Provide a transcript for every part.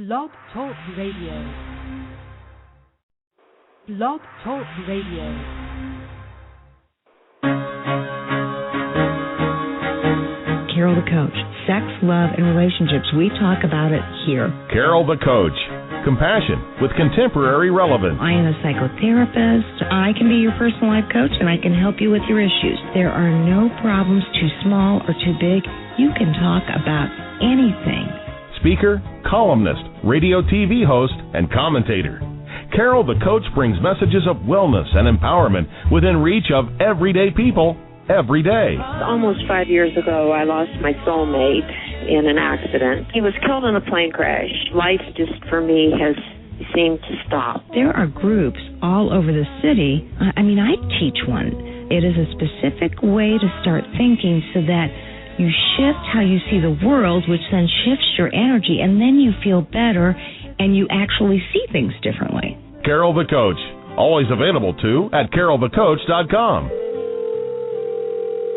Blog Talk Radio. Blog Talk Radio. Carol the Coach. Sex, love, and relationships. We talk about it here. Carol the Coach. Compassion with contemporary relevance. I am a psychotherapist. I can be your personal life coach, and I can help you with your issues. There are no problems too small or too big. You can talk about anything. Speaker, columnist, radio TV host, and commentator. Carol the Coach brings messages of wellness and empowerment within reach of everyday people every day. Almost 5 years ago, I lost my soulmate in an accident. He was killed in a plane crash. Life just, for me, has seemed to stop. There are groups all over the city. I teach one. It is a specific way to start thinking so that you shift how you see the world, which then shifts your energy, and then you feel better and you actually see things differently. Carol the Coach. Always available, too, at carolthecoach.com.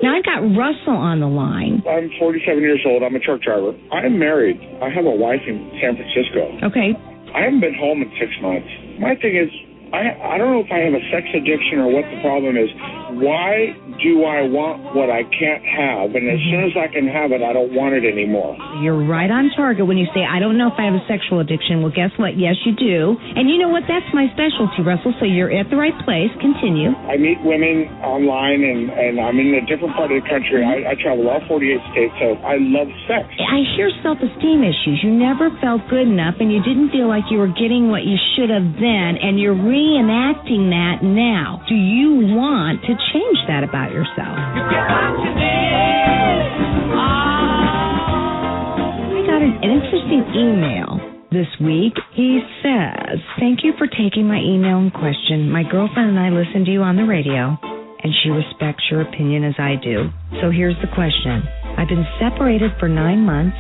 Now, I've got Russell on the line. I'm 47 years old. I'm a truck driver. I'm married. I have a wife in San Francisco. Okay. I haven't been home in 6 months. My thing is, I don't know if I have a sex addiction or what the problem is. Why do I want what I can't have? And as soon as I can have it, I don't want it anymore. You're right on target when you say, I don't know if I have a sexual addiction. Well, guess what? Yes, you do. And you know what? That's my specialty, Russell, so you're at the right place. Continue. I meet women online, and I'm in a different part of the country. I travel all 48 states, so I love sex. I hear self-esteem issues. You never felt good enough, and you didn't feel like you were getting what you should have then, and you're reenacting that now. Do you want to change that about yourself? I got an interesting email this week. He says, thank you for taking my email in question. My girlfriend and I listen to you on the radio, and she respects your opinion as I do. So here's the question. I've been separated for 9 months.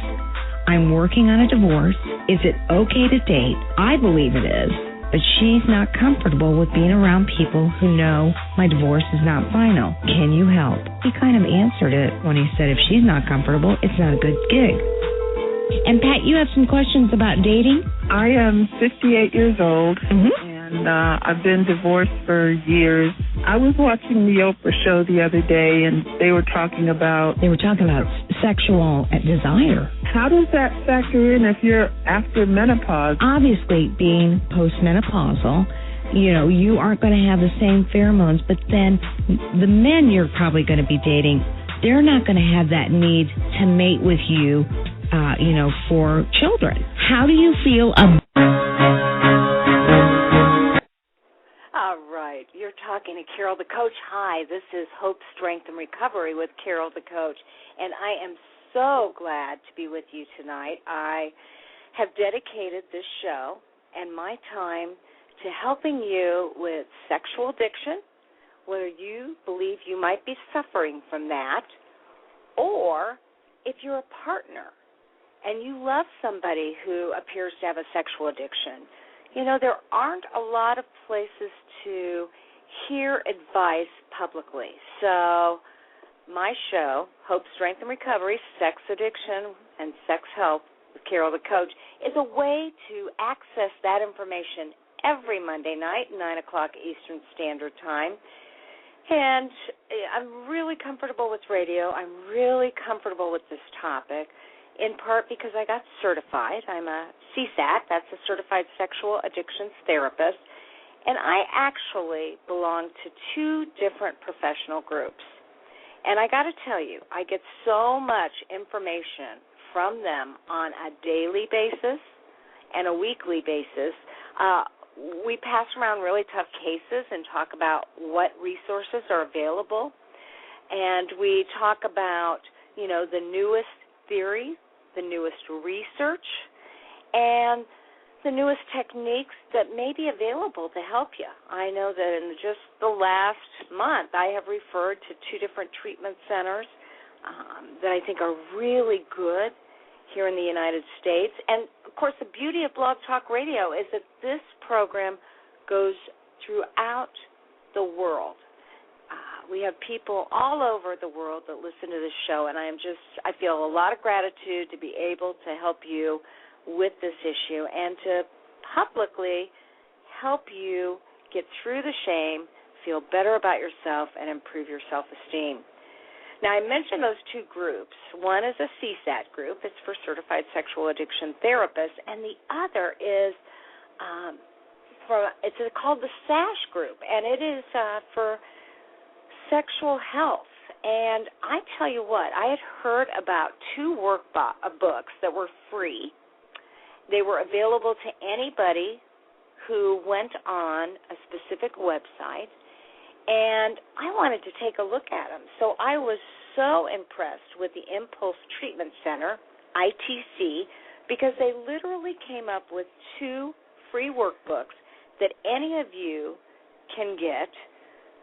I'm working on a divorce. Is it okay to date? I believe it is. But she's not comfortable with being around people who know my divorce is not final. Can you help? He kind of answered it when he said if she's not comfortable, it's not a good gig. And Pat, you have some questions about dating? I am 58 years old, and I've been divorced for years. I was watching the Oprah show the other day, and they were talking about sexual desire. How does that factor in if you're after menopause? Obviously, being postmenopausal, you aren't going to have the same pheromones, but then the men you're probably going to be dating, they're not going to have that need to mate with you, for children. How do you feel about... All right. You're talking to Carol the Coach. Hi, this is Hope, Strength, and Recovery with Carol the Coach, and I am so glad to be with you tonight. I have dedicated this show and my time to helping you with sexual addiction, whether you believe you might be suffering from that, or if you're a partner and you love somebody who appears to have a sexual addiction. There aren't a lot of places to hear advice publicly. So my show, Hope, Strength, and Recovery, Sex Addiction and Sex Help with Carol the Coach, is a way to access that information every Monday night, 9 o'clock Eastern Standard Time. And I'm really comfortable with radio. I'm really comfortable with this topic, in part because I got certified. I'm a CSAT, that's a Certified Sexual Addictions Therapist, and I actually belong to 2 different professional groups. And I got to tell you, I get so much information from them on a daily basis and a weekly basis. We pass around really tough cases and talk about what resources are available. And we talk about, the newest theory, the newest research, and the newest techniques that may be available to help you. I know that in just the last month, I have referred to 2 different treatment centers that I think are really good here in the United States. And, of course, the beauty of Blog Talk Radio is that this program goes throughout the world. We have people all over the world that listen to this show, and I feel a lot of gratitude to be able to help you with this issue and to publicly help you get through the shame, feel better about yourself, and improve your self-esteem. Now, I mentioned those two groups. One is a CSAT group. It's for Certified Sexual Addiction Therapists, and the other is it's called the SASH group, and it is for sexual health. And I tell you what, I had heard about two workbooks that were free. They were available to anybody who went on a specific website, and I wanted to take a look at them. So I was so impressed with the Impulse Treatment Center, ITC, because they literally came up with two free workbooks that any of you can get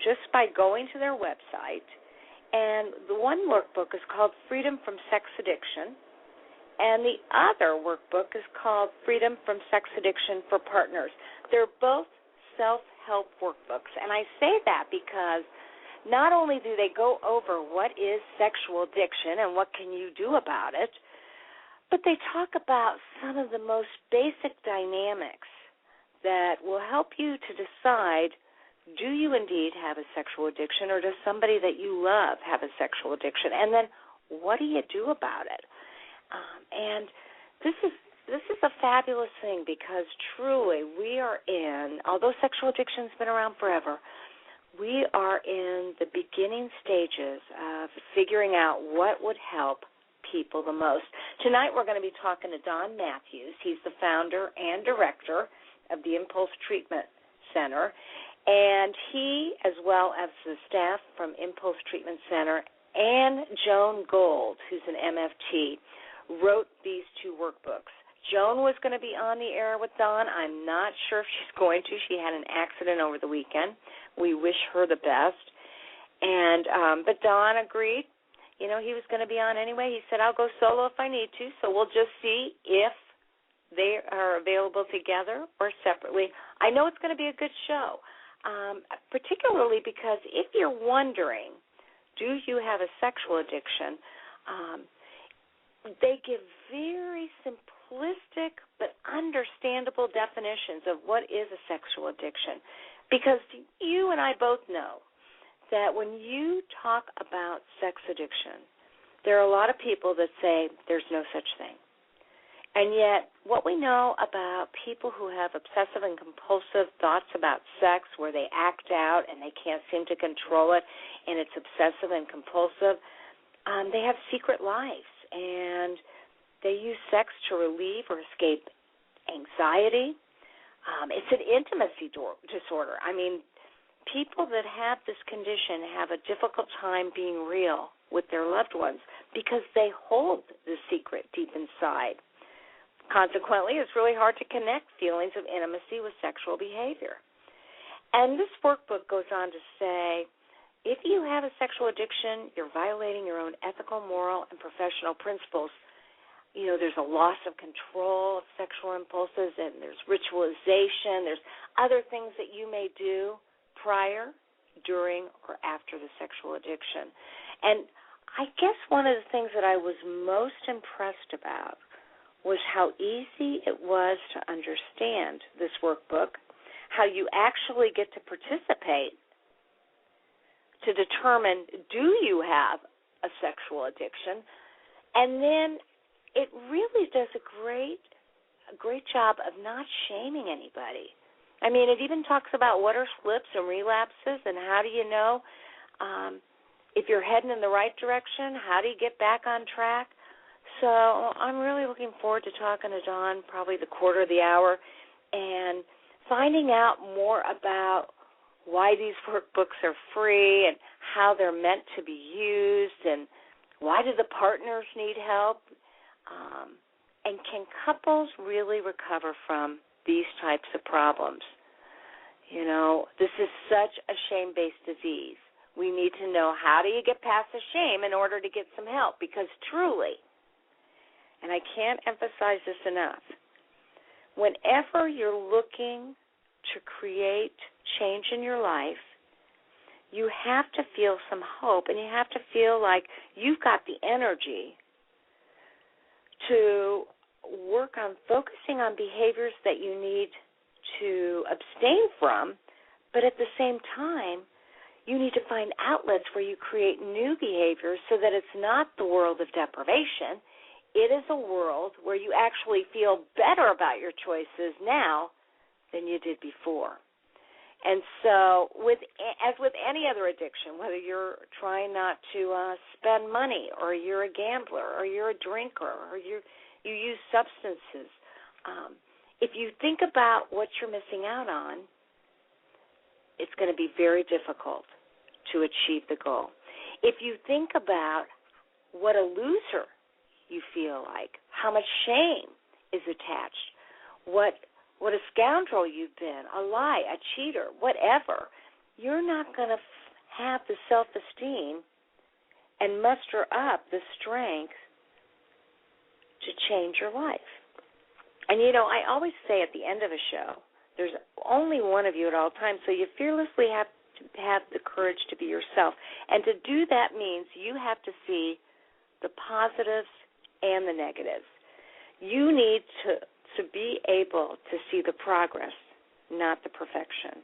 just by going to their website. And the one workbook is called Freedom from Sex Addiction, and the other workbook is called Freedom from Sex Addiction for Partners. They're both self-help workbooks, and I say that because not only do they go over what is sexual addiction and what can you do about it, but they talk about some of the most basic dynamics that will help you to decide, do you indeed have a sexual addiction, or does somebody that you love have a sexual addiction? And then what do you do about it? And this is a fabulous thing because truly we are in, although sexual addiction's been around forever, we are in the beginning stages of figuring out what would help people the most. Tonight we're going to be talking to Don Matthews. He's the founder and director of the Impulse Treatment Center, and he, as well as the staff from Impulse Treatment Center and Joan Gold, who's an MFT, wrote these two workbooks. Joan was going to be on the air with Don. I'm not sure if she's going to. She had an accident over the weekend. We wish her the best. And but Don agreed. You know, he was going to be on anyway. He said, I'll go solo if I need to, so we'll just see if they are available together or separately. I know it's going to be a good show, particularly because if you're wondering, do you have a sexual addiction, they give very simplistic but understandable definitions of what is a sexual addiction. Because you and I both know that when you talk about sex addiction, there are a lot of people that say there's no such thing. And yet, what we know about people who have obsessive and compulsive thoughts about sex where they act out and they can't seem to control it and it's obsessive and compulsive, they have secret lives and they use sex to relieve or escape anxiety. It's an intimacy disorder. I mean, people that have this condition have a difficult time being real with their loved ones because they hold the secret deep inside. Consequently, it's really hard to connect feelings of intimacy with sexual behavior. And this workbook goes on to say, if you have a sexual addiction, you're violating your own ethical, moral, and professional principles. You know, there's a loss of control of sexual impulses, and there's ritualization. There's other things that you may do prior, during, or after the sexual addiction. And I guess one of the things that I was most impressed about was how easy it was to understand this workbook, how you actually get to participate to determine, do you have a sexual addiction? And then it really does a great job of not shaming anybody. I mean, it even talks about what are slips and relapses and how do you know if you're heading in the right direction, how do you get back on track? So I'm really looking forward to talking to Don, probably the quarter of the hour, and finding out more about why these workbooks are free and how they're meant to be used and why do the partners need help, and can couples really recover from these types of problems. You know, this is such a shame-based disease. We need to know how do you get past the shame in order to get some help, because truly, and I can't emphasize this enough, whenever you're looking to create change in your life, you have to feel some hope, and you have to feel like you've got the energy to work on focusing on behaviors that you need to abstain from, but at the same time, you need to find outlets where you create new behaviors so that it's not the world of deprivation. It is a world where you actually feel better about your choices now than you did before. And so as with any other addiction, whether you're trying not to spend money, or you're a gambler, or you're a drinker, or you use substances, if you think about what you're missing out on, it's going to be very difficult to achieve the goal. If you think about what a loser you feel like, how much shame is attached, what a scoundrel you've been, a lie, a cheater, whatever, you're not going to have the self-esteem and muster up the strength to change your life. And, I always say at the end of a show, there's only one of you at all times, so you fearlessly have to have the courage to be yourself. And to do that means you have to see the positives and the negatives. You need to be able to see the progress, not the perfection.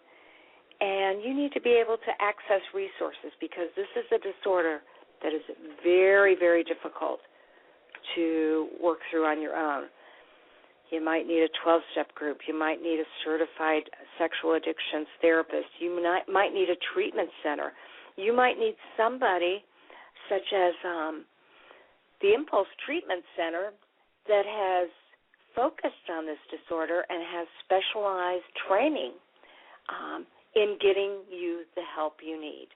And you need to be able to access resources, because this is a disorder that is very, very difficult to work through on your own. You might need a 12-step group. You might need a certified sexual addictions therapist. You might need a treatment center. You might need somebody such as the Impulse Treatment Center that has focused on this disorder and has specialized training in getting you the help you need.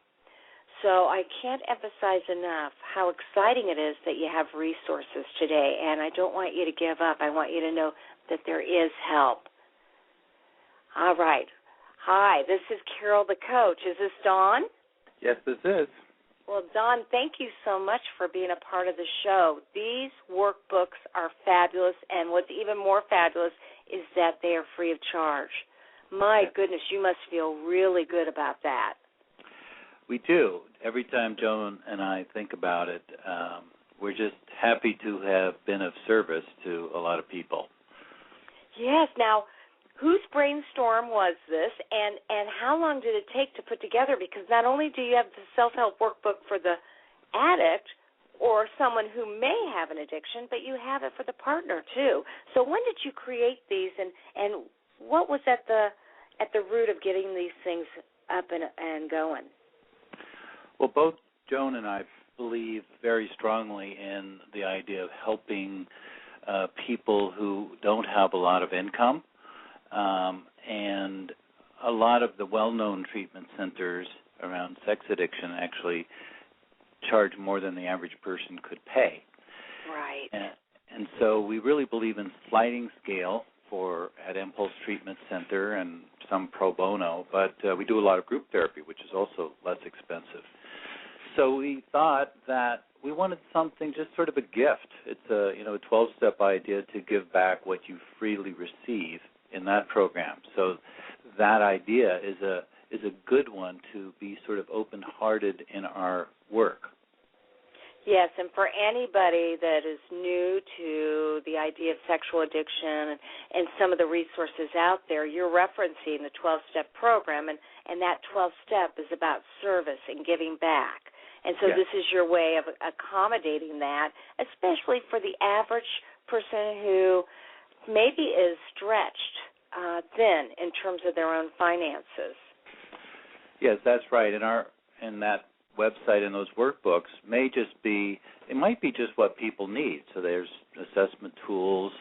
So I can't emphasize enough how exciting it is that you have resources today, and I don't want you to give up. I want you to know that there is help. All right. Hi, this is Carol the Coach. Is this Dawn? Yes, this is. Well, Dawn, thank you so much for being a part of the show. These workbooks are fabulous, and what's even more fabulous is that they are free of charge. My goodness, you must feel really good about that. We do. Every time Joan and I think about it, we're just happy to have been of service to a lot of people. Yes. Now, whose brainstorm was this, and how long did it take to put together? Because not only do you have the self-help workbook for the addict or someone who may have an addiction, but you have it for the partner too. So when did you create these, and what was at the root of getting these things up and going? Well, both Joan and I believe very strongly in the idea of helping people who don't have a lot of income, and a lot of the well-known treatment centers around sex addiction actually charge more than the average person could pay. Right. And so we really believe in sliding scale at Impulse Treatment Center and some pro bono, but we do a lot of group therapy, which is also less expensive. So we thought that we wanted something, just sort of a gift. It's a 12-step idea to give back what you freely receive in that program. So that idea is a good one to be sort of open-hearted in our work. Yes, and for anybody that is new to the idea of sexual addiction and some of the resources out there, you're referencing the 12-step program, and that 12-step is about service and giving back. And so this is your way of accommodating that, especially for the average person who maybe is stretched thin in terms of their own finances. Yes, that's right. In that website and those workbooks might be just what people need. So there's assessment tools,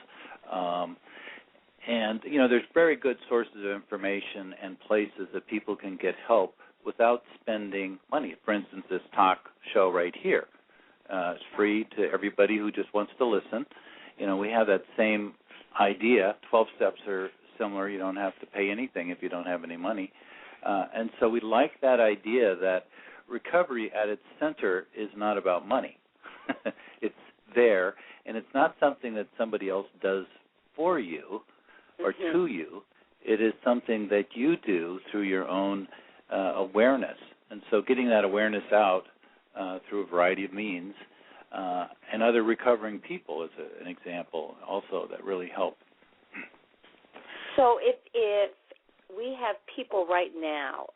and there's very good sources of information and places that people can get help without spending money. For instance, this talk show right here is free to everybody who just wants to listen. We have that same idea. 12 steps are similar. You don't have to pay anything if you don't have any money. And so we like that idea that recovery at its center is not about money. It's there, and it's not something that somebody else does for you or to you. It is something that you do through your own awareness. And so getting that awareness out through a variety of means and other recovering people is an example also that really help. So if we have people right now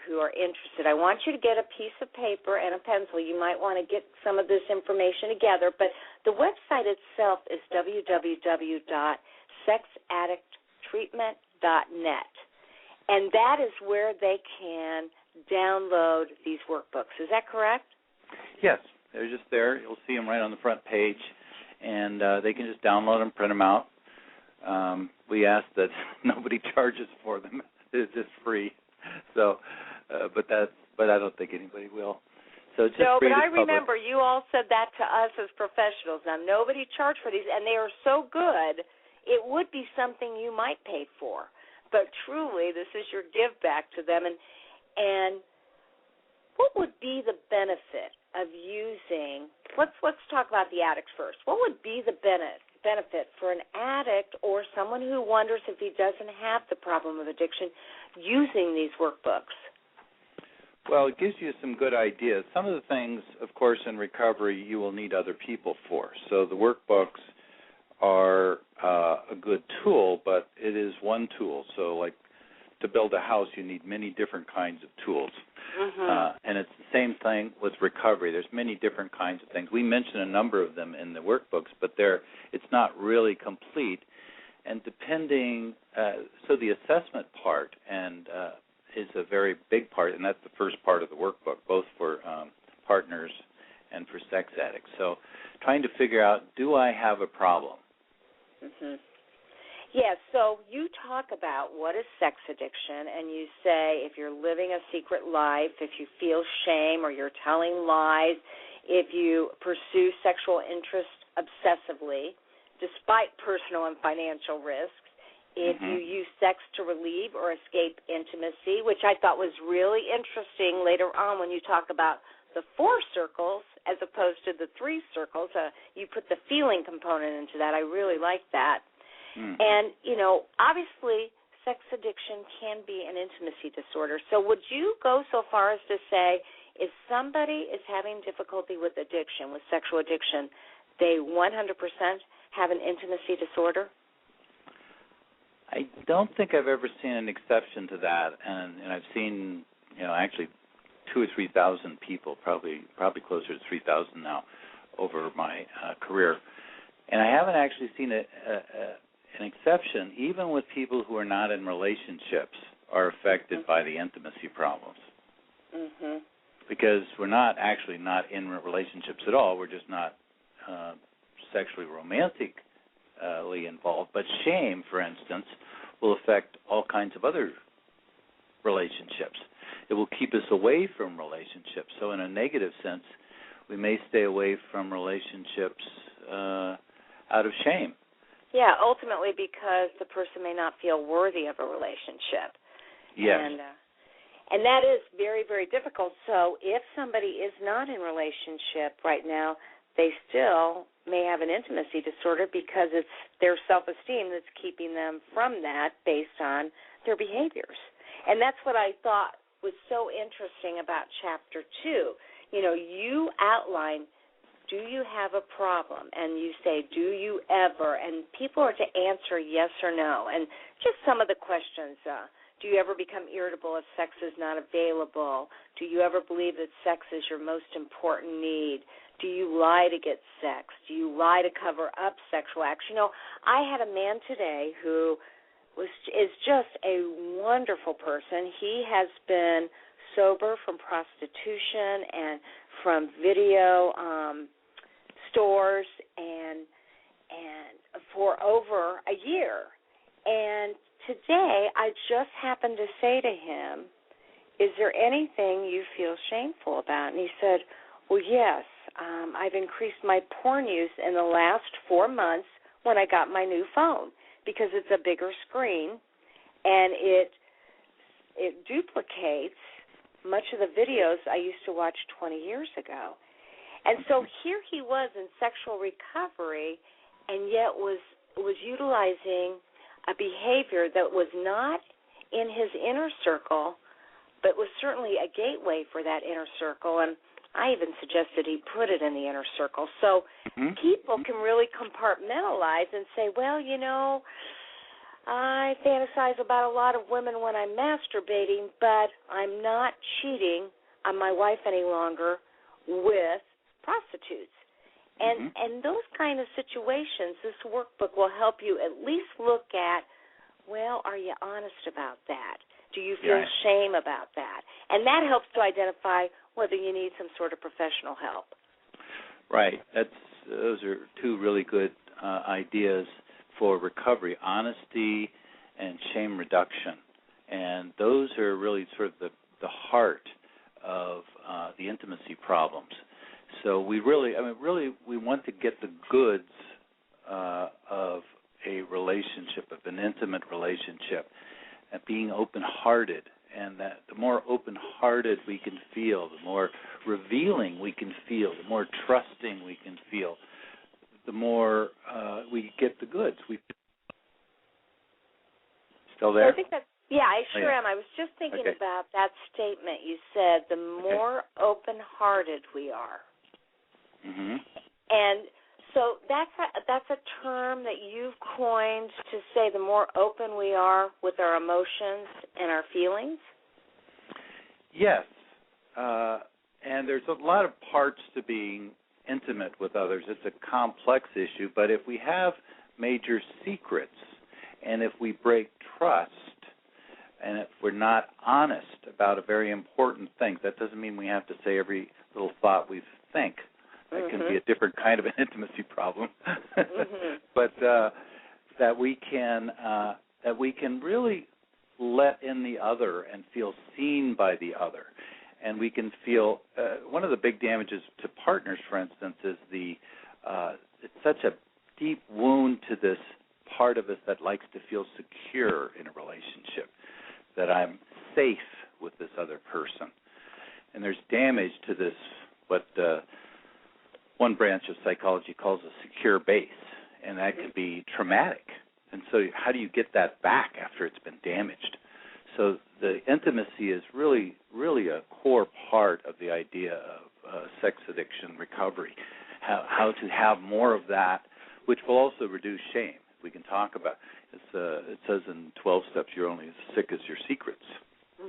who are interested, I want you to get a piece of paper and a pencil. You might want to get some of this information together, but the website itself is www.sexaddicttreatment.net, and that is where they can download these workbooks. Is that correct? Yes, they're just there. You'll see them right on the front page, and they can just download them, print them out. We ask that nobody charges for them. It's just free. So, but I don't think anybody will. So it's just no, free but to I public. remember you all said that to us as professionals. Now, nobody charged for these, and they are so good, it would be something you might pay for. But truly, this is your give back to them. And what would be the benefit of using? Let's talk about the addicts first. What would be the benefit for an addict or someone who wonders if he doesn't have the problem of addiction using these workbooks? Well, it gives you some good ideas. Some of the things, of course, in recovery you will need other people for. So the workbooks are a good tool, but it is one tool. So like to build a house, you need many different kinds of tools. Mm-hmm. And it's the same thing with recovery. There's many different kinds of things. We mention a number of them in the workbooks, but it's not really complete. And depending, so the assessment part is a very big part, and that's the first part of the workbook, both for partners and for sex addicts. So trying to figure out, do I have a problem? Mm-hmm. Yes, so you talk about what is sex addiction, and you say if you're living a secret life, if you feel shame or you're telling lies, if you pursue sexual interest obsessively, despite personal and financial risks, if you use sex to relieve or escape intimacy, which I thought was really interesting later on when you talk about the 4 circles as opposed to the 3 circles. You put the feeling component into that. I really like that. And, obviously sex addiction can be an intimacy disorder. So would you go so far as to say if somebody is having difficulty with addiction, with sexual addiction, they 100% have an intimacy disorder? I don't think I've ever seen an exception to that, and I've seen, actually 2,000 or 3,000 people, probably closer to 3,000 now, over my career, and I haven't actually seen an exception. Even with people who are not in relationships are affected by the intimacy problems, because we're not in relationships at all. We're just not sexually romantic. Involved, but shame, for instance, will affect all kinds of other relationships. It will keep us away from relationships. So in a negative sense, we may stay away from relationships out of shame. Yeah, ultimately because the person may not feel worthy of a relationship. Yes. And that is very, very difficult. So if somebody is not in relationship right now, they still may have an intimacy disorder because it's their self-esteem that's keeping them from that based on their behaviors. And that's what I thought was so interesting about Chapter 2. You outline, do you have a problem? And you say, do you ever? And people are to answer yes or no. And just some of the questions, do you ever become irritable if sex is not available? Do you ever believe that sex is your most important need? Do you lie to get sex? Do you lie to cover up sexual acts? I had a man today who is just a wonderful person. He has been sober from prostitution and from video stores and for over a year. And today I just happened to say to him, is there anything you feel shameful about? And he said, well, yes. I've increased my porn use in the last 4 months when I got my new phone because it's a bigger screen and it duplicates much of the videos I used to watch 20 years ago. And so here he was in sexual recovery and yet was utilizing a behavior that was not in his inner circle but was certainly a gateway for that inner circle. And I even suggested he put it in the inner circle. So people can really compartmentalize and say, well, you know, I fantasize about a lot of women when I'm masturbating, but I'm not cheating on my wife any longer with prostitutes. And those kind of situations, this workbook will help you at least look at, well, are you honest about that? Do you feel shame about that? And that helps to identify whether you need some sort of professional help. Right. Those are two really good ideas for recovery, honesty and shame reduction. And those are really sort of the heart of the intimacy problems. So we really we want to get the goods of a relationship, of an intimate relationship, and being open-hearted. And that the more open-hearted we can feel, the more revealing we can feel, the more trusting we can feel, the more we get the goods. Still there? I think that's, I sure am. I was just thinking about that statement you said, the more open-hearted we are. And so that's a term that you've coined to say the more open we are with our emotions and our feelings? Yes. And there's a lot of parts to being intimate with others. It's a complex issue, but if we have major secrets and if we break trust and if we're not honest about a very important thing, that doesn't mean we have to say every little thought we think. That can be a different kind of an intimacy problem. But that we can really let in the other and feel seen by the other. And we can feel one of the big damages to partners, for instance, is it's such a deep wound to this part of us that likes to feel secure in a relationship, that I'm safe with this other person. And there's damage to this, what one branch of psychology calls a secure base, and that can be traumatic. And so how do you get that back after it's been damaged? So the intimacy is really, really a core part of the idea of sex addiction recovery, how to have more of that, which will also reduce shame. We can talk about it says in 12 steps, you're only as sick as your secrets.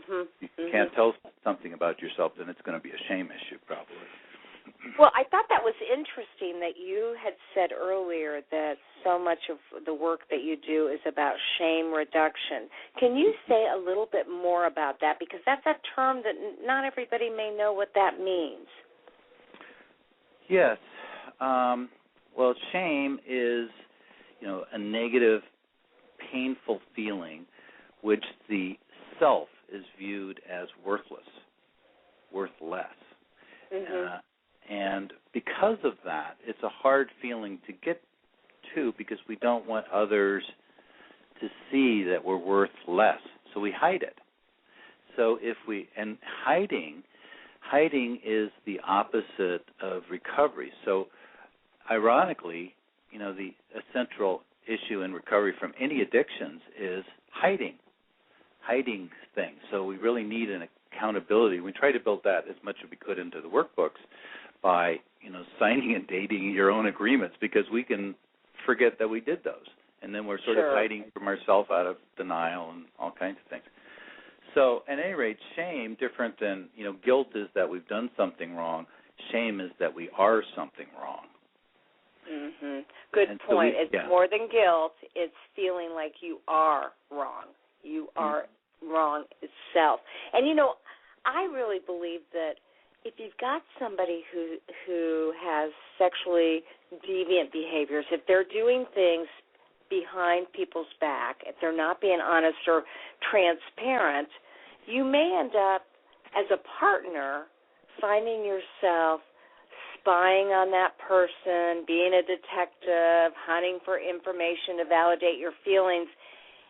You can't tell something about yourself, then it's going to be a shame issue probably. Well, I thought that was interesting that you had said earlier that so much of the work that you do is about shame reduction. Can you say a little bit more about that? Because that's a term that not everybody may know what that means. Yes. Well, shame is, a negative, painful feeling which the self is viewed as worthless, worthless. And because of that, it's a hard feeling to get to because we don't want others to see that we're worth less, so we hide it. So hiding is the opposite of recovery. So ironically, the central issue in recovery from any addictions is hiding things. So we really need an accountability. We try to build that as much as we could into the workbooks by, signing and dating your own agreements, because we can forget that we did those. And then we're sort of hiding from ourselves out of denial and all kinds of things. So at any rate, shame, different than, guilt is that we've done something wrong. Shame is that we are something wrong. Good point. So it's more than guilt. It's feeling like you are wrong. You are wrong itself. And, I really believe that if you've got somebody who has sexually deviant behaviors, if they're doing things behind people's back, if they're not being honest or transparent, you may end up, as a partner, finding yourself spying on that person, being a detective, hunting for information to validate your feelings.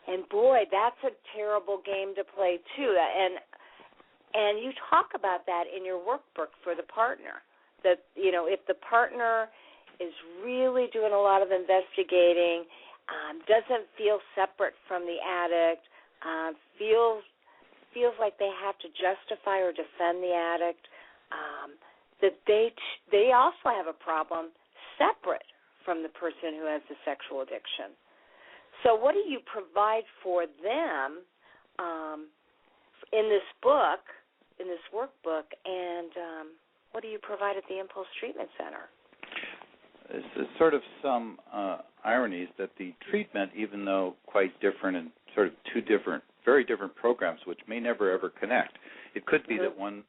And, boy, that's a terrible game to play, too. And you talk about that in your workbook for the partner, that, if the partner is really doing a lot of investigating, doesn't feel separate from the addict, feels like they have to justify or defend the addict, that they also have a problem separate from the person who has the sexual addiction. So what do you provide for them in this book, in this workbook, and what do you provide at the Impulse Treatment Center? There's sort of some ironies that the treatment, even though quite different and sort of two different, very different programs, which may never ever connect. It could be that one,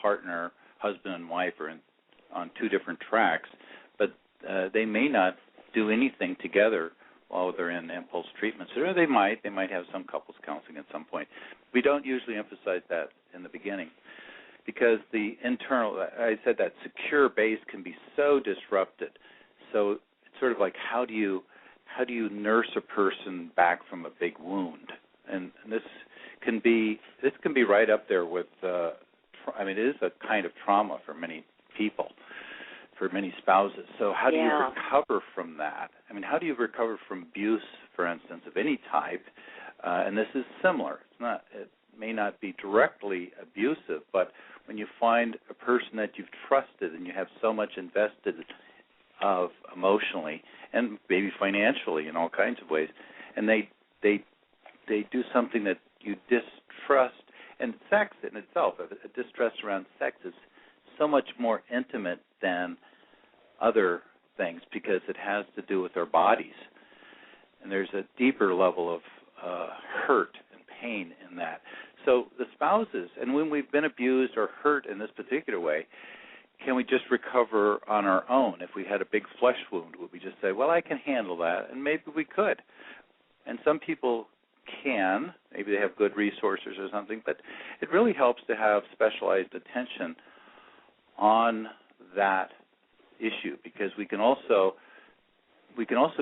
partner, husband and wife, are on two different tracks, but they may not do anything together while they're in impulse treatment. So they might have some couples counseling at some point. We don't usually emphasize that in the beginning because the internal, I said that secure base can be so disrupted. So it's sort of like how do you nurse a person back from a big wound? And this can be right up there with, it is a kind of trauma for many people, for many spouses. So how do you recover from that? How do you recover from abuse, for instance, of any type? And this is similar. It may not be directly abusive, but when you find a person that you've trusted and you have so much invested of emotionally and maybe financially in all kinds of ways, and they do something that you distrust, and sex in itself, a distrust around sex is so much more intimate than other things because it has to do with our bodies. And there's a deeper level of hurt and pain in that. So the spouses, and when we've been abused or hurt in this particular way, can we just recover on our own? If we had a big flesh wound, would we just say, well, I can handle that? And maybe we could. And some people can. Maybe they have good resources or something. But it really helps to have specialized attention on that issue because we can also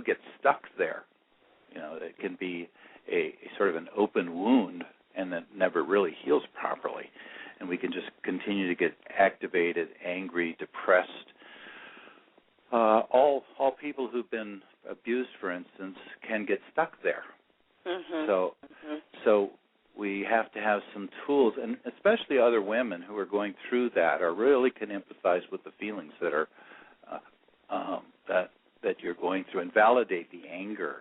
get stuck there. It can be a sort of an open wound and that never really heals properly. And we can just continue to get activated, angry, depressed. All people who've been abused, for instance, can get stuck there. So we have to have some tools, and especially other women who are going through that or really can empathize with the feelings that are that you're going through and validate the anger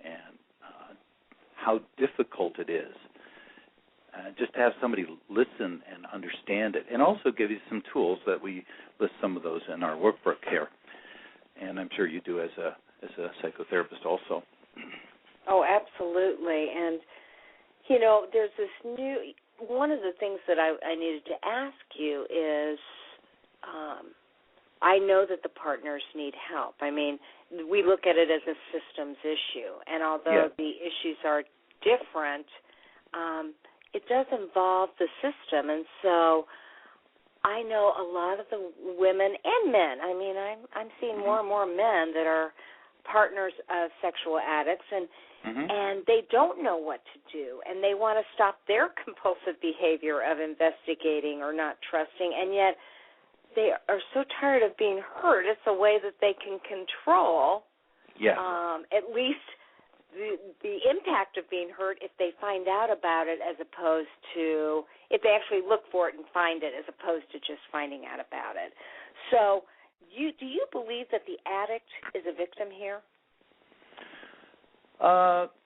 and how difficult it is. Just to have somebody listen and understand it, and also give you some tools that we list some of those in our workbook here, and I'm sure you do as a psychotherapist also. Oh, absolutely. And there's this new. One of the things that I needed to ask you is, I know that the partners need help. We look at it as a systems issue, and although the issues are different, it does involve the system, and so I know a lot of the women and men. I'm seeing more and more men that are partners of sexual addicts, and they don't know what to do, and they want to stop their compulsive behavior of investigating or not trusting, and yet they are so tired of being hurt. It's a way that they can control, at least the impact of being hurt if they find out about it, as opposed to if they actually look for it and find it, as opposed to just finding out about it. So do you believe that the addict is a victim here?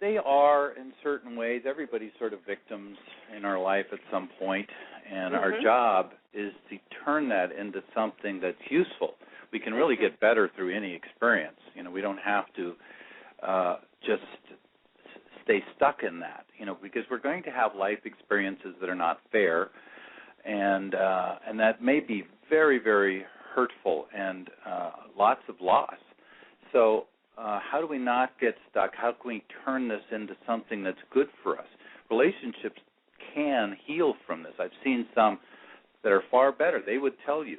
They are in certain ways. Everybody's sort of victims in our life at some point, and our job is to turn that into something that's useful. We can really get better through any experience. We don't have to just stay stuck in that, because we're going to have life experiences that are not fair, and that may be very, very hurtful and lots of loss. So how do we not get stuck? How can we turn this into something that's good for us? Relationships can heal from this. I've seen some that are far better. They would tell you,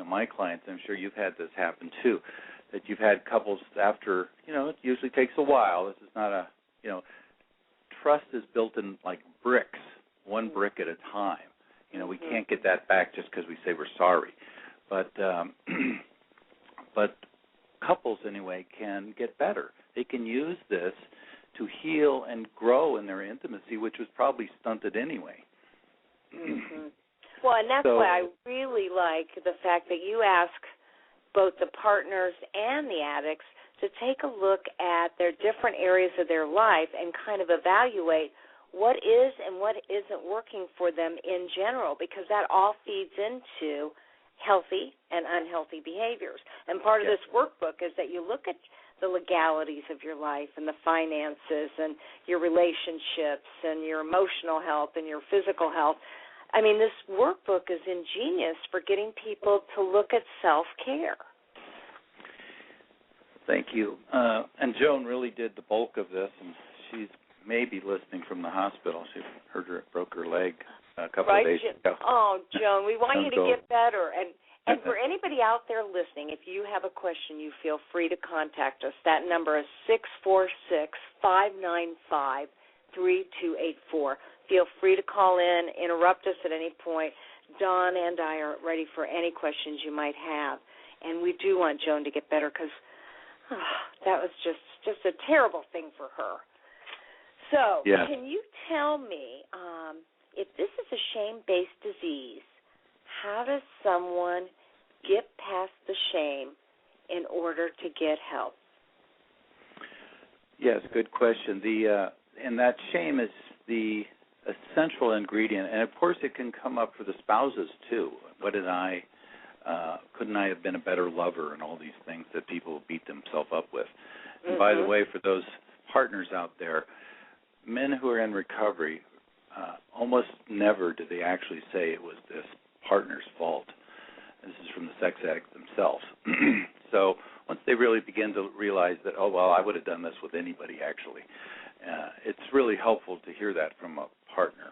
my clients, I'm sure you've had this happen too, that you've had couples after, it usually takes a while. This is not trust is built in like bricks, one brick at a time. We can't get that back just because we say we're sorry. But couples, anyway, can get better. They can use this to heal and grow in their intimacy, which was probably stunted anyway. Well, and that's why I really like the fact that you ask both the partners and the addicts to take a look at their different areas of their life and kind of evaluate what is and what isn't working for them in general, because that all feeds into healthy and unhealthy behaviors. And part of this workbook is that you look at the legalities of your life and the finances and your relationships and your emotional health and your physical health. I mean, this workbook is ingenious for getting people to look at self-care. Thank you. And Joan really did the bulk of this, and she's maybe listening from the hospital. She broke her leg a couple of days ago. Oh, Joan, we want you to get better. And for anybody out there listening, if you have a question, you feel free to contact us. That number is 646-595-3284. Feel free to call in, interrupt us at any point. Dawn and I are ready for any questions you might have. And we do want Joan to get better because that was just a terrible thing for her. So Can you tell me, if this is a shame-based disease, how does someone get past the shame in order to get help? Yes, good question. And that shame is the essential ingredient, and of course it can come up for the spouses too. Couldn't I have been a better lover, and all these things that people beat themselves up with. And by the way, for those partners out there, men who are in recovery, almost never do they actually say it was this partner's fault. This is from the sex addicts themselves. So once they really begin to realize that, oh, well, I would have done this with anybody, actually, it's really helpful to hear that from a partner,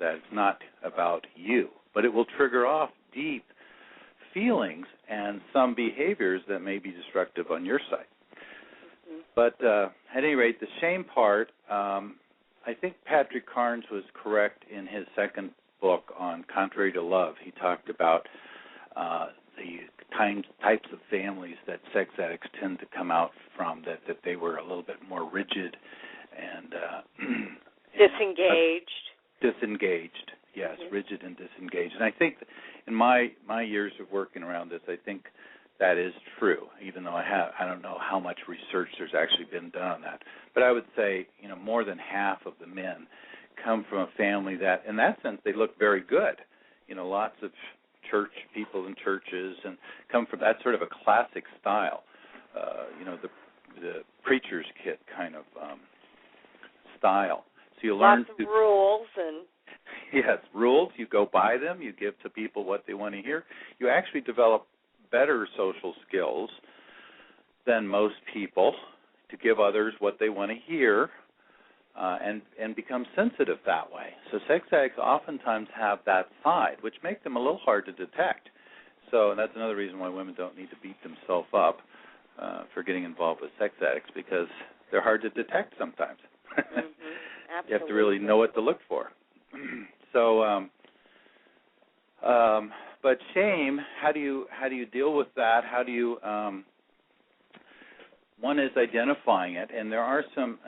that it's not about you, but it will trigger off deep feelings and some behaviors that may be destructive on your side. But at any rate, the shame part, I think Patrick Carnes was correct in his second book on Contrary to Love. He talked about the types of families that sex addicts tend to come out from, that they were a little bit more rigid and disengaged, yes, rigid and disengaged. And I think in my years of working around this, I think that is true, even though I don't know how much research there's actually been done on that. But I would say, more than half of the men come from a family that, in that sense, they look very good. Lots of church people in churches, and come from that sort of a classic style. The preacher's kid kind of style. So you learn lots of rules and. Yes, rules. You go by them. You give to people what they want to hear. You actually develop better social skills than most people to give others what they want to hear, and become sensitive that way. So sex addicts oftentimes have that side, which makes them a little hard to detect. So that's another reason why women don't need to beat themselves up for getting involved with sex addicts, because they're hard to detect sometimes. You have to really know what to look for. So, but shame, how do you deal with that? How do you, one is identifying it, and there are some,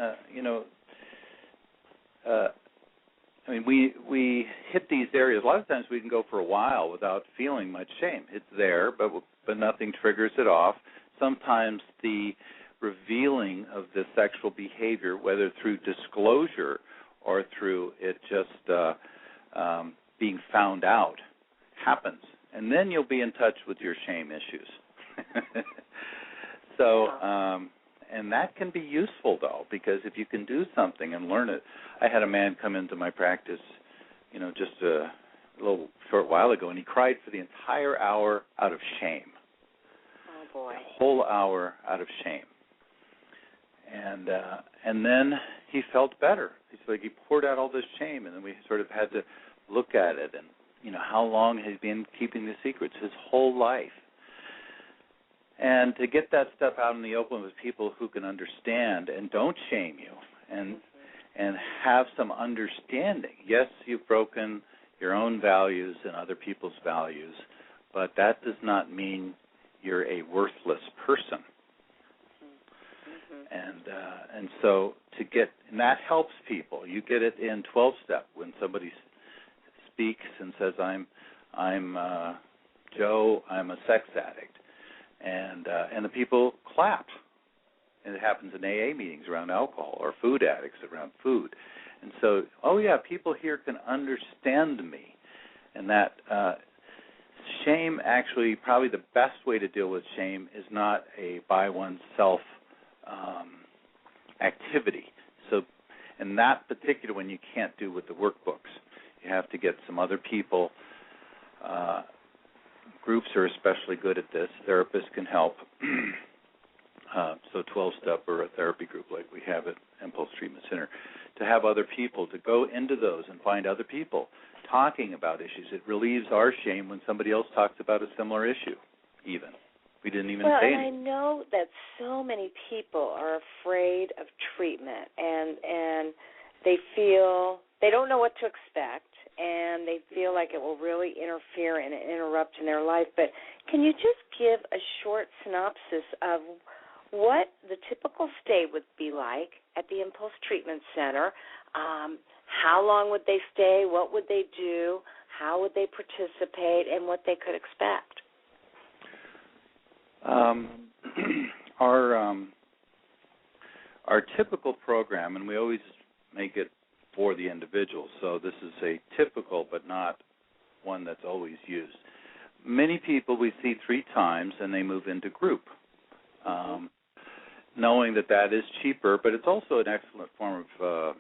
we hit these areas. A lot of times we can go for a while without feeling much shame. It's there, but nothing triggers it off. Sometimes the revealing of the sexual behavior, whether through disclosure or through it just being found out, happens. And then you'll be in touch with your shame issues. So, and that can be useful, though, because if you can do something and learn it. I had a man come into my practice, just a little short while ago, and he cried for the entire hour out of shame. Oh, boy. The whole hour out of shame. And then he felt better. It's like he poured out all this shame, and then we sort of had to look at it. And, how long has he been keeping the secrets? His whole life. And to get that stuff out in the open with people who can understand and don't shame you and have some understanding. Yes, you've broken your own values and other people's values, but that does not mean you're a worthless person. And so and that helps people. You get it in 12-step when somebody's speaks and says, I'm Joe, I'm a sex addict, and the people clap. And it happens in AA meetings around alcohol, or food addicts around food. And so, people here can understand me. And that shame, actually, probably the best way to deal with shame is not a by oneself activity. So in that particular one, you can't do with the workbooks. You have to get some other people. Groups are especially good at this. Therapists can help. So 12-step or a therapy group like we have at Impulse Treatment Center, to have other people, to go into those and find other people talking about issues. It relieves our shame when somebody else talks about a similar issue, even. We didn't even say anything. I know that so many people are afraid of treatment, and they feel they don't know what to expect, and they feel like it will really interfere and interrupt in their life. But can you just give a short synopsis of what the typical stay would be like at the Impulse Treatment Center? How long would they stay? What would they do? How would they participate? And what they could expect? Our typical program, and we always make it for the individual, so this is a typical but not one that's always used. Many people we see 3 times, and they move into group, knowing that is cheaper, but it's also an excellent form of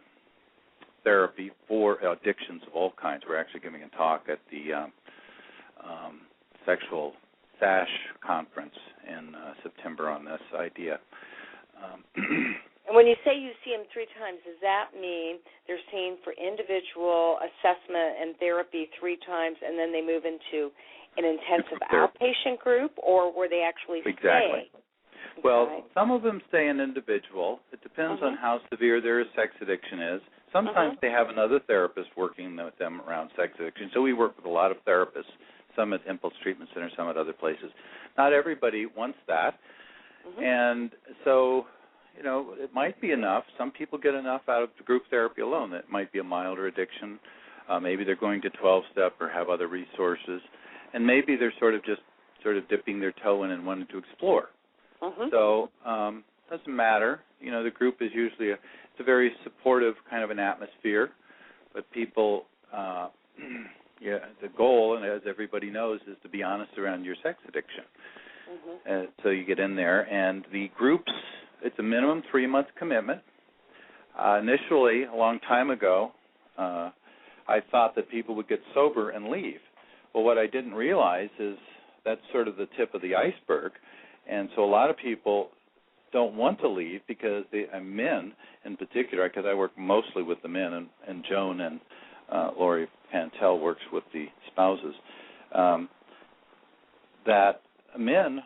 therapy for addictions of all kinds. We're actually giving a talk at the Sexual SASH conference in September on this idea. And when you say you see them 3 times, does that mean they're seen for individual assessment and therapy 3 times, and then they move into an intensive outpatient group, or were they actually Exactly. staying? Well, some of them stay in individual. It depends on how severe their sex addiction is. Sometimes they have another therapist working with them around sex addiction. So we work with a lot of therapists, some at Impulse Treatment Center, some at other places. Not everybody wants that. And so, it might be enough. Some people get enough out of the group therapy alone. That might be a milder addiction. Maybe they're going to 12-step or have other resources. And maybe they're sort of dipping their toe in and wanting to explore. So doesn't matter. The group is usually it's a very supportive kind of an atmosphere, but people, the goal, and as everybody knows, is to be honest around your sex addiction. And so you get in there, and the groups, it's a minimum 3-month commitment. Initially, a long time ago, I thought that people would get sober and leave. Well, what I didn't realize is that's sort of the tip of the iceberg. And so a lot of people don't want to leave because men in particular, because I work mostly with the men, and Joan and Lori Pantel works with the spouses, that men,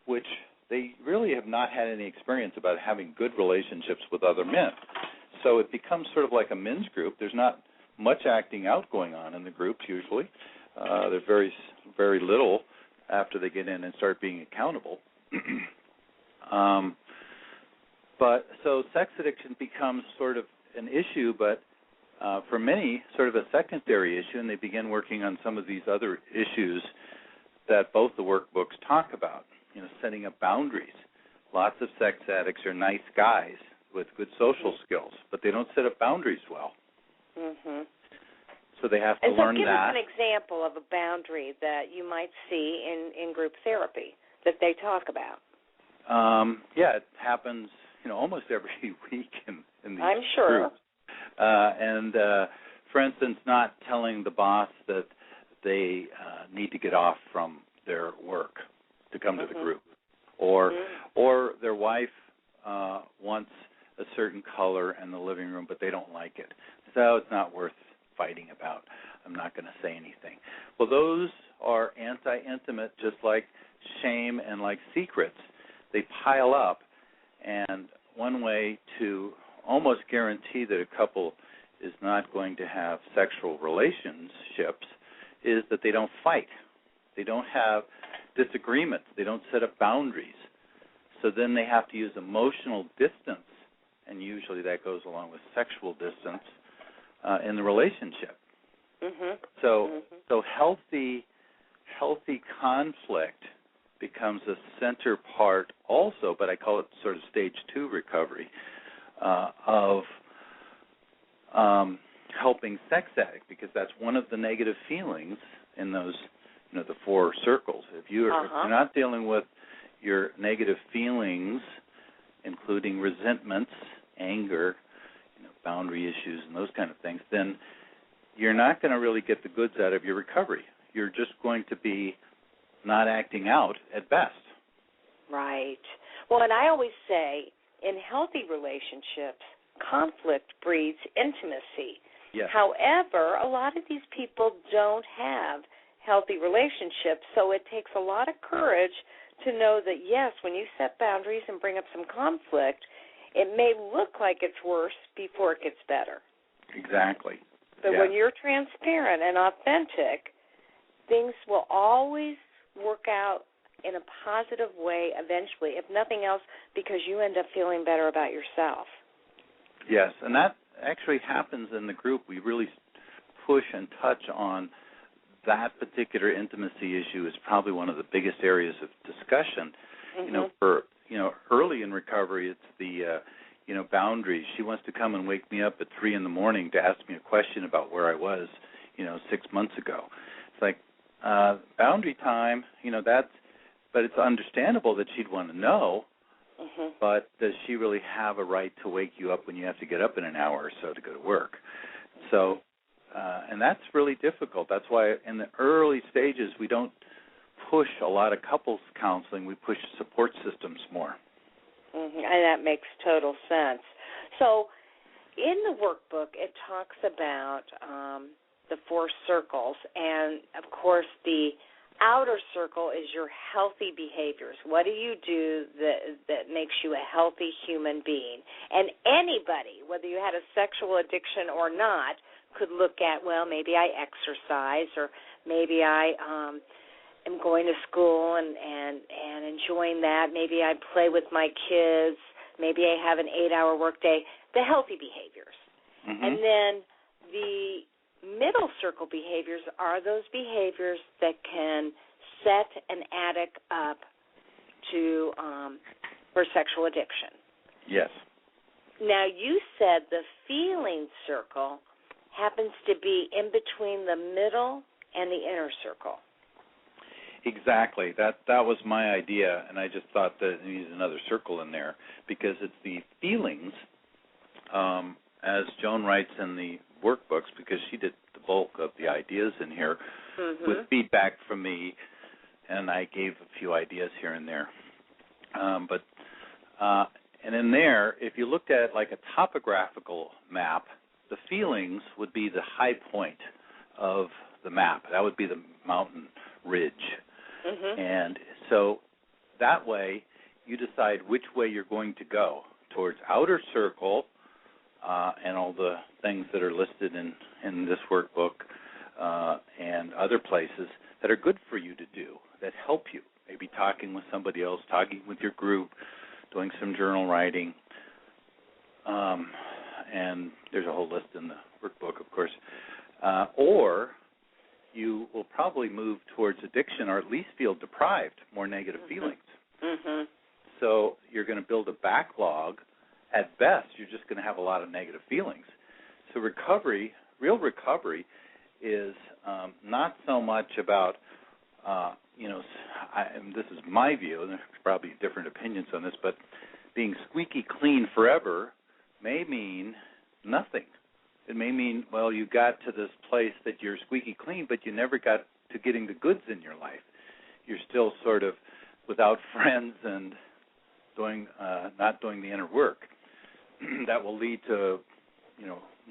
which they really have not had any experience about having good relationships with other men. So it becomes sort of like a men's group. There's not much acting out going on in the groups usually. There's very, very little after they get in and start being accountable. But so sex addiction becomes sort of an issue, but for many, sort of a secondary issue, and they begin working on some of these other issues that both the workbooks talk about, setting up boundaries. Lots of sex addicts are nice guys with good social skills, but they don't set up boundaries well. So they have to learn that. Give us an example of a boundary that you might see in group therapy that they talk about. It happens, almost every week in these I'm sure. groups. And for instance, not telling the boss that they need to get off from their work to come to the group, or their wife wants a certain color in the living room, but they don't like it. So it's not worth fighting about. I'm not going to say anything. Well, those are anti-intimate, just like shame and like secrets. They pile up, and one way to almost guarantee that a couple is not going to have sexual relationships is that they don't fight. They don't have disagreements. They don't set up boundaries. So then they have to use emotional distance, and usually that goes along with sexual distance in the relationship. So healthy conflict becomes a center part also, but I call it sort of stage 2 recovery of helping sex addict, because that's one of the negative feelings in those, the 4 circles. If you're not dealing with your negative feelings, including resentments, anger, boundary issues, and those kind of things, then you're not going to really get the goods out of your recovery. You're just going to be not acting out at best. Right. Well, and I always say, in healthy relationships, conflict breeds intimacy. Yes. However, a lot of these people don't have healthy relationships, so it takes a lot of courage to know that, yes, when you set boundaries and bring up some conflict, it may look like it's worse before it gets better. Exactly. But when you're transparent and authentic, things will always work out in a positive way eventually, if nothing else, because you end up feeling better about yourself. Yes, and that actually happens in the group. We really push and touch on that particular intimacy issue. Is probably one of the biggest areas of discussion. For early in recovery, it's the boundaries. She wants to come and wake me up at 3 a.m. to ask me a question about where I was 6 months ago. It's like boundary time. But it's understandable that she'd want to know. But does she really have a right to wake you up when you have to get up in an hour or so to go to work? So, and that's really difficult. That's why in the early stages we don't push a lot of couples counseling. We push support systems more. And that makes total sense. So in the workbook, it talks about the 4 circles, and, of course, the outer circle is your healthy behaviors. What do you do that makes you a healthy human being? And anybody, whether you had a sexual addiction or not, could look at, well, maybe I exercise, or maybe I am going to school and enjoying that. Maybe I play with my kids. Maybe I have an 8-hour workday. The healthy behaviors. And then the middle circle behaviors are those behaviors that can set an addict up to for sexual addiction. Yes. Now, you said the feeling circle happens to be in between the middle and the inner circle. Exactly. That was my idea, and I just thought that there needs another circle in there, because it's the feelings, as Joan writes in the workbooks, because she did the bulk of the ideas in here with feedback from me, and I gave a few ideas here and there. And in there, if you looked at like a topographical map, the feelings would be the high point of the map. That would be the mountain ridge. And so that way you decide which way you're going to go, towards outer circle and all the things that are listed in this workbook and other places that are good for you to do, that help you. Maybe talking with somebody else, talking with your group, doing some journal writing. And there's a whole list in the workbook, of course. Or you will probably move towards addiction, or at least feel deprived, more negative feelings. So you're going to build a backlog. At best, you're just going to have a lot of negative feelings. So recovery, real recovery, is not so much about, and this is my view, and there's probably different opinions on this, but being squeaky clean forever may mean nothing. It may mean, well, you got to this place that you're squeaky clean, but you never got to getting the goods in your life. You're still sort of without friends and not doing the inner work. That will lead to,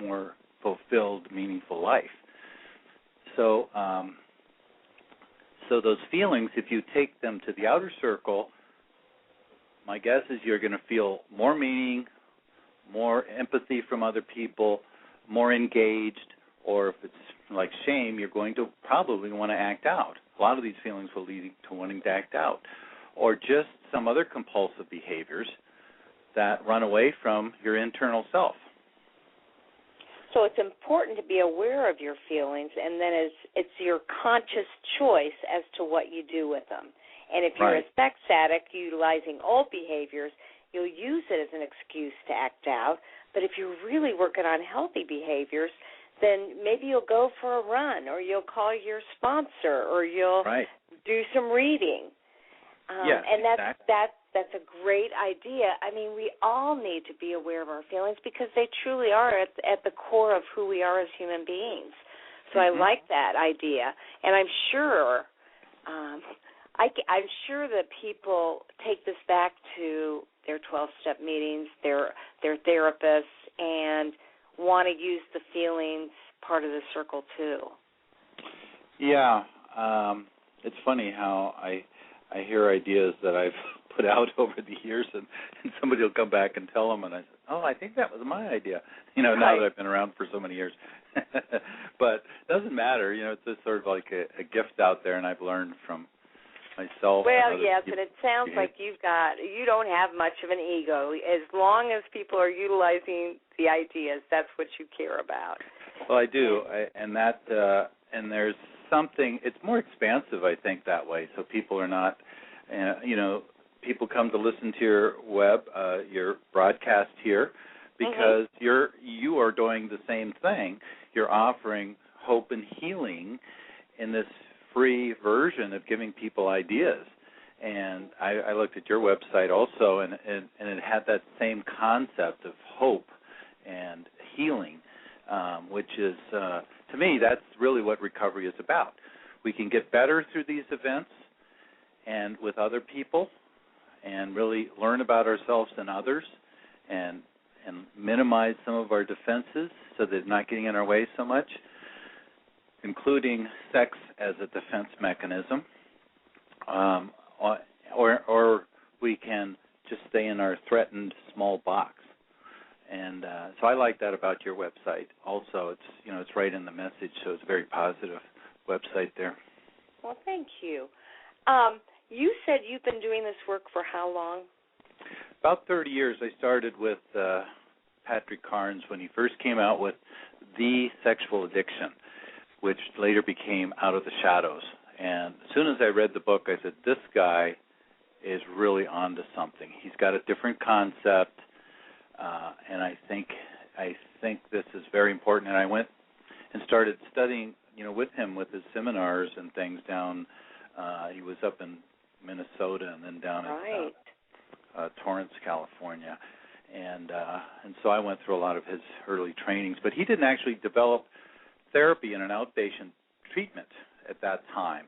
more fulfilled, meaningful life. So, so those feelings, if you take them to the outer circle, my guess is you're going to feel more meaning, more empathy from other people, more engaged, or if it's like shame, you're going to probably want to act out. A lot of these feelings will lead to wanting to act out, or just some other compulsive behaviors that run away from your internal self. So it's important to be aware of your feelings, and then it's your conscious choice as to what you do with them. And if you're a sex addict utilizing old behaviors, you'll use it as an excuse to act out. But if you're really working on healthy behaviors, then maybe you'll go for a run, or you'll call your sponsor, or you'll do some reading. And that's a great idea. I mean, we all need to be aware of our feelings because they truly are at the core of who we are as human beings. So I like that idea, and I'm sure I'm sure that people take this back to their 12-step meetings, their therapists, and want to use the feelings part of the circle too. Yeah, it's funny how I hear ideas that I've put out over the years, and somebody will come back and tell them, and I say, oh, I think that was my idea, now that I've been around for so many years. But it doesn't matter, it's just sort of like a gift out there, and I've learned from myself. Well, yes, and it sounds like you don't have much of an ego. As long as people are utilizing the ideas, that's what you care about. Well, I do, and there's something, it's more expansive, I think, that way, so people are not, people come to listen to your broadcast here because you are doing the same thing. You're offering hope and healing in this free version of giving people ideas. And I looked at your website also, and it had that same concept of hope and healing, which is, to me, that's really what recovery is about. We can get better through these events and with other people and really learn about ourselves and others and minimize some of our defenses so that they're not getting in our way so much, including sex as a defense mechanism, or we can just stay in our threatened small box. And so I like that about your website. Also, it's right in the message, so it's a very positive website there. Well, thank you. You said you've been doing this work for how long? About 30 years. I started with Patrick Carnes when he first came out with The Sexual Addiction, which later became Out of the Shadows. And as soon as I read the book, I said, this guy is really onto something. He's got a different concept, and I think this is very important. And I went and started studying, with him with his seminars and things down. He was up in Minnesota and then down in Torrance, California. And so I went through a lot of his early trainings. But he didn't actually develop therapy in an outpatient treatment at that time.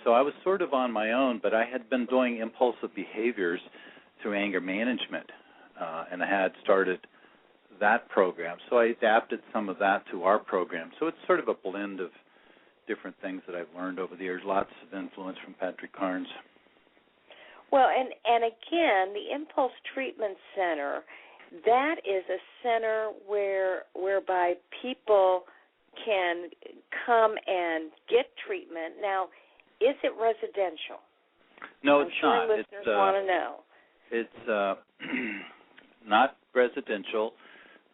So I was sort of on my own, but I had been doing impulsive behaviors through anger management, and I had started that program. So I adapted some of that to our program. So it's sort of a blend of different things that I've learned over the years, lots of influence from Patrick Carnes. Well, and again, the Impulse Treatment Center, that is a center whereby people can come and get treatment. Now, is it residential? No, it's not. Listeners want to know. It's not residential.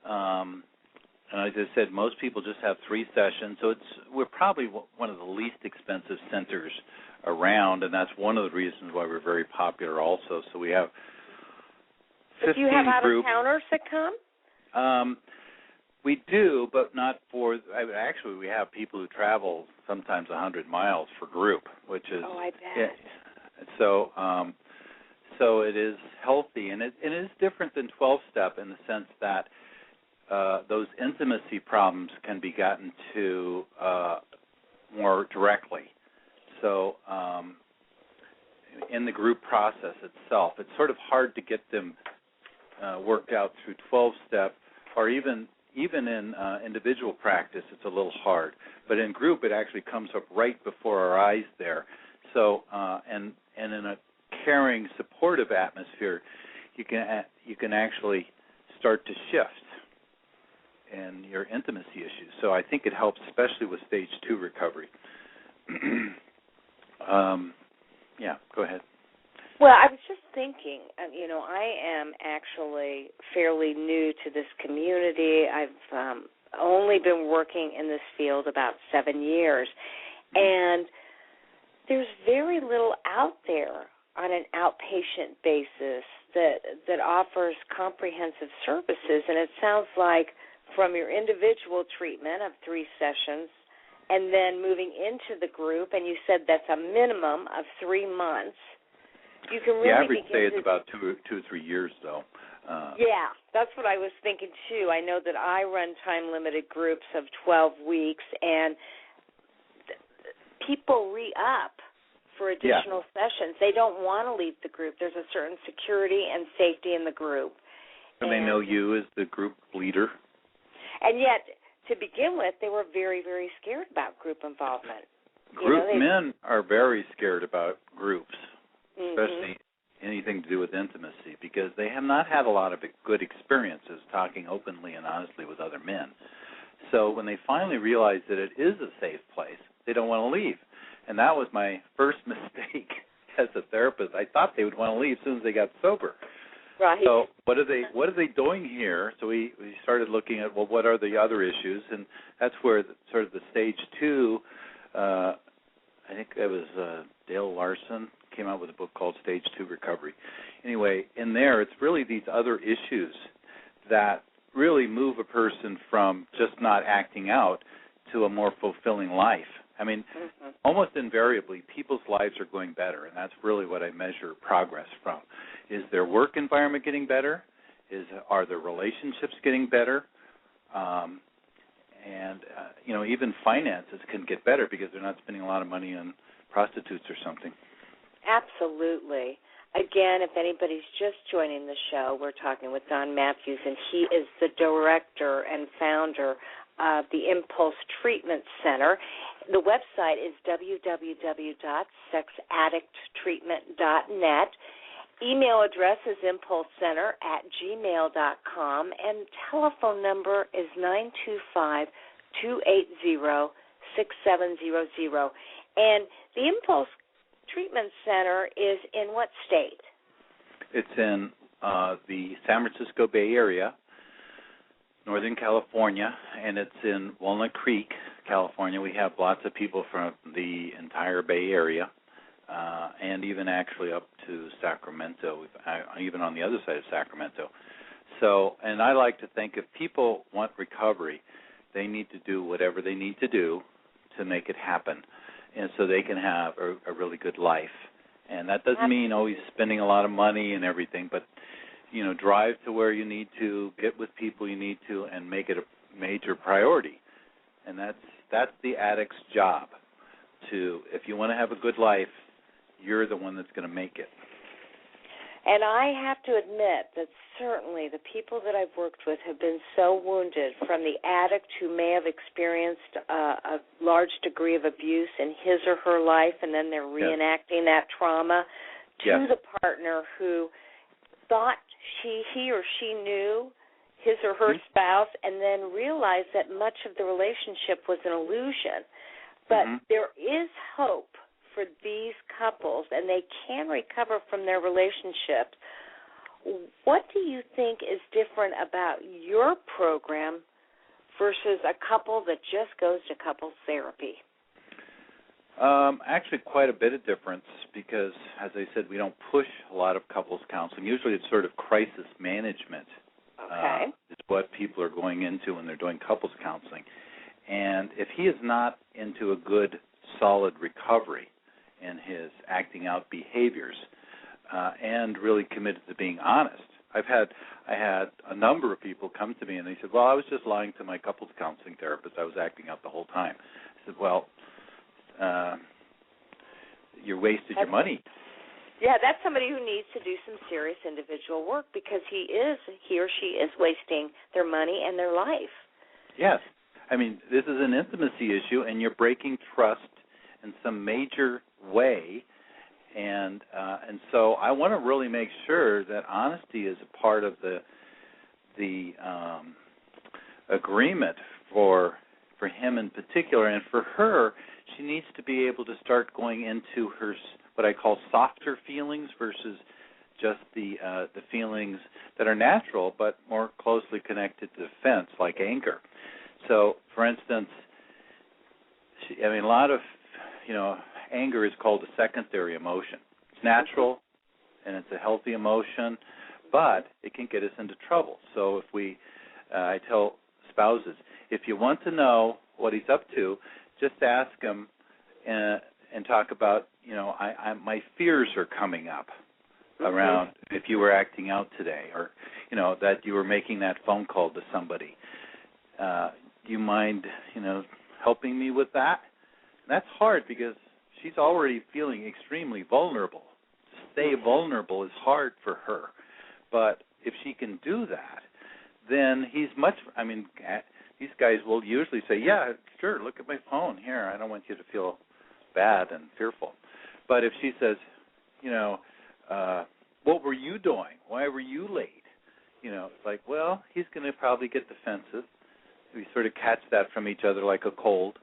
And as I said, most people just have 3 sessions, so we're probably one of the least expensive centers around, and that's one of the reasons why we're very popular also. So we have 15 But do you have groups. out-of-towners that come? We do, but not for – actually, we have people who travel sometimes 100 miles for group, which is – Oh, I bet. Yeah, so it is healthy, and it is different than 12-step in the sense that those intimacy problems can be gotten to more directly. So in the group process itself, it's sort of hard to get them worked out through 12-step, or even in individual practice, it's a little hard. But in group, it actually comes up right before our eyes there. So and in a caring, supportive atmosphere, you can actually start to shift in your intimacy issues. So I think it helps, especially with stage 2 recovery. Yeah, go ahead. Well, I was just thinking, I am actually fairly new to this community. I've only been working in this field about 7 years. And there's very little out there on an outpatient basis that offers comprehensive services. And it sounds like from your individual treatment of 3 sessions and then moving into the group, and you said that's a minimum of 3 months, you can really the average stay is about 2 or 3 years, though. Yeah, that's what I was thinking, too. I know that I run time-limited groups of 12 weeks, and people re-up for additional sessions. They don't want to leave the group. There's a certain security and safety in the group. And they know you as the group leader. And yet, to begin with, they were very, very scared about group involvement. Men are very scared about groups, especially anything to do with intimacy, because they have not had a lot of good experiences talking openly and honestly with other men. So when they finally realize that it is a safe place, they don't want to leave. And that was my first mistake as a therapist. I thought they would want to leave as soon as they got sober. Right. So what are they doing here? So we started looking at, well, what are the other issues? And that's where sort of the stage 2, I think it was Dale Larson came out with a book called Stage 2 Recovery. Anyway, in there, it's really these other issues that really move a person from just not acting out to a more fulfilling life. I mean, almost invariably, people's lives are going better, and that's really what I measure progress from. Is their work environment getting better? Are their relationships getting better? Even finances can get better because they're not spending a lot of money on prostitutes or something. Absolutely. Again, if anybody's just joining the show, we're talking with Don Matthews, and he is the director and founder of the Impulse Treatment Center. The website is www.sexaddicttreatment.net. Email address is impulsecenter@gmail.com, and telephone number is 925-280-6700. And the Impulse Treatment Center is in what state? It's in the San Francisco Bay Area, Northern California, and it's in Walnut Creek, California. We have lots of people from the entire Bay Area, and even actually up to Sacramento, even on the other side of Sacramento. So, and I like to think if people want recovery, they need to do whatever they need to do to make it happen, and so they can have a really good life. And that doesn't mean always spending a lot of money and everything, but drive to where you need to, get with people you need to, and make it a major priority. And that's the addict's job. If you want to have a good life, you're the one that's going to make it. And I have to admit that certainly the people that I've worked with have been so wounded, from the addict who may have experienced a large degree of abuse in his or her life, and then they're reenacting that trauma, to the partner who thought he or she knew his or her spouse, and then realized that much of the relationship was an illusion. But there is hope for these couples, and they can recover from their relationship. What do you think is different about your program versus a couple that just goes to couples therapy? Actually, quite a bit of difference, because, as I said, we don't push a lot of couples counseling. Usually it's sort of crisis management is what people are going into when they're doing couples counseling. And if he is not into a good, solid recovery in his acting out behaviors and really committed to being honest, I had a number of people come to me and they said, well, I was just lying to my couples counseling therapist. I was acting out the whole time. I said, well, you wasted your money. Yeah, that's somebody who needs to do some serious individual work, because he or she is wasting their money and their life. Yes. I mean, this is an intimacy issue, and you're breaking trust in some major way. And so I want to really make sure that honesty is a part of the agreement for him in particular. And for her, she needs to be able to start going into her what I call softer feelings versus just the feelings that are natural but more closely connected to defense, like anger. So, for instance, a lot of, anger is called a secondary emotion. It's natural, and it's a healthy emotion, but it can get us into trouble. So if I tell spouses, if you want to know what he's up to, just ask him and talk about, my fears are coming up around if you were acting out today, or, that you were making that phone call to somebody. Do you mind, helping me with that? And that's hard because she's already feeling extremely vulnerable. To stay vulnerable is hard for her. But if she can do that, then these guys will usually say, yeah, sure, look at my phone here. I don't want you to feel bad and fearful. But if she says, what were you doing? Why were you late? It's like, well, he's going to probably get defensive. We sort of catch that from each other like a cold.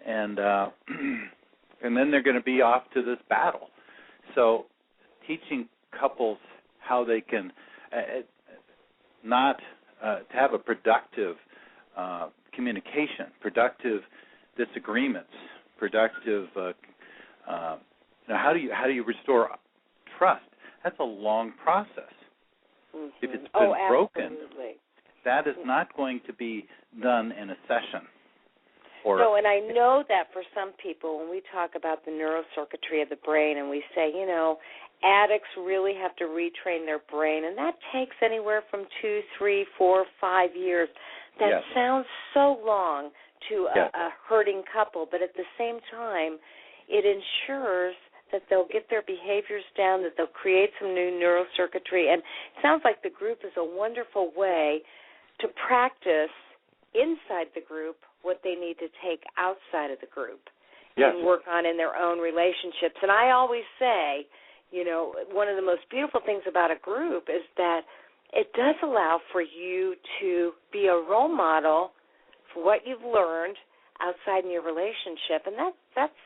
And then they're going to be off to this battle. So teaching couples how they can to have a productive communication, productive disagreements, productive. How do you restore trust? That's a long process. Mm-hmm. If it's been broken, absolutely. that is not going to be done in a session. No, and I know that for some people, when we talk about the neurocircuitry of the brain and we say, addicts really have to retrain their brain, and that takes anywhere from 2, 3, 4, 5 years. That yes. sounds so long to yes. a hurting couple, but at the same time, it ensures that they'll get their behaviors down, that they'll create some new neurocircuitry, and it sounds like the group is a wonderful way to practice inside the group what they need to take outside of the group yes. and work on in their own relationships. And I always say, one of the most beautiful things about a group is that it does allow for you to be a role model for what you've learned outside in your relationship, and that's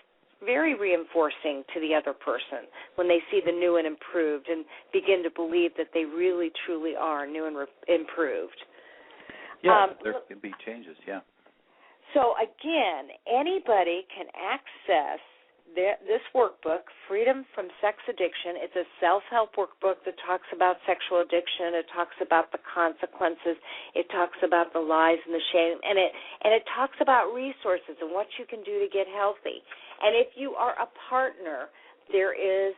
very reinforcing to the other person when they see the new and improved and begin to believe that they really, truly are new and improved. Yeah, there can be changes, yeah. So, again, anybody can access this workbook, Freedom from Sex Addiction. It's a self-help workbook that talks about sexual addiction. It talks about the consequences. It talks about the lies and the shame. And it talks about resources and what you can do to get healthy. And if you are a partner, there is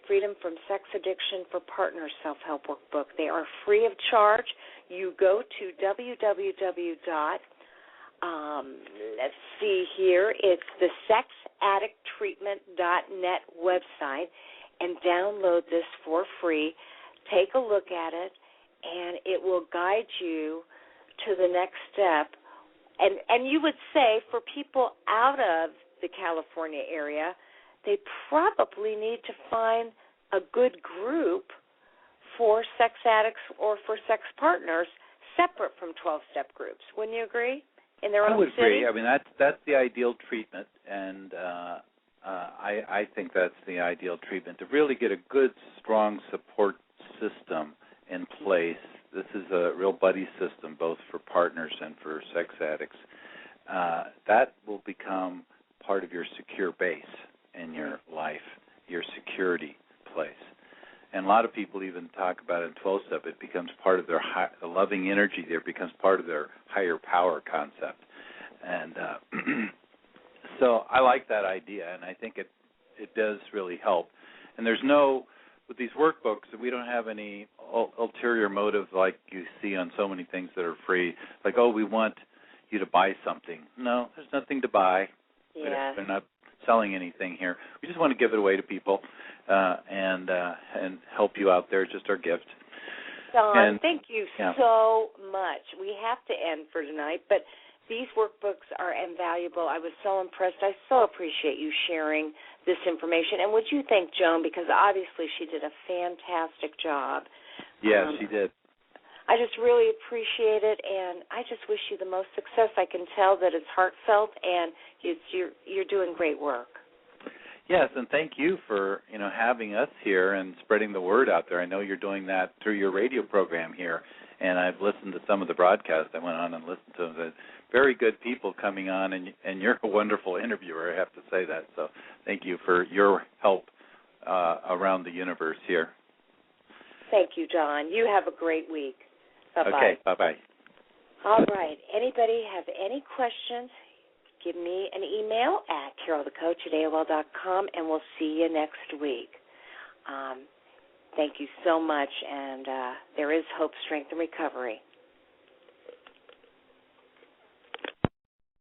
Freedom from Sex Addiction for Partners self-help workbook. They are free of charge. You go to let's see here. It's the sexaddicttreatment.net website, and download this for free. Take a look at it, and it will guide you to the next step. And you would say for people out of the California area, they probably need to find a good group for sex addicts or for sex partners separate from 12-step groups. Wouldn't you agree? In their own I would city? agree. That's the ideal treatment, and I think that's the ideal treatment, to really get a good, strong support system in place. This is a real buddy system, both for partners and for sex addicts. That will become part of your secure base in your life, your security place. And a lot of people even talk about it in 12-step. It becomes part of their the loving energy there, becomes part of their higher power concept. And so I like that idea, and I think it does really help. And there's with these workbooks, we don't have any ulterior motive like you see on so many things that are free, like, oh, we want you to buy something. No, there's nothing to buy. Yeah. They're not selling anything here. We just want to give it away to people and help you out there. It's just our gift. Don, thank you so much. We have to end for tonight, but these workbooks are invaluable. I was so impressed. I so appreciate you sharing this information. And would you thank Joan, because obviously she did a fantastic job. Yes, she did. I just really appreciate it, and I just wish you the most success. I can tell that it's heartfelt, and you're doing great work. Yes, and thank you for having us here and spreading the word out there. I know you're doing that through your radio program here, and I've listened to some of the broadcasts. I went on and listened to them. very good people coming on, and you're a wonderful interviewer, I have to say that. So thank you for your help around the universe here. Thank you, John. You have a great week. Bye-bye. Okay, bye-bye. All right. Anybody have any questions? Give me an email at carolthecoach@AOL.com, and we'll see you next week. Thank you so much, and there is hope, strength, and recovery.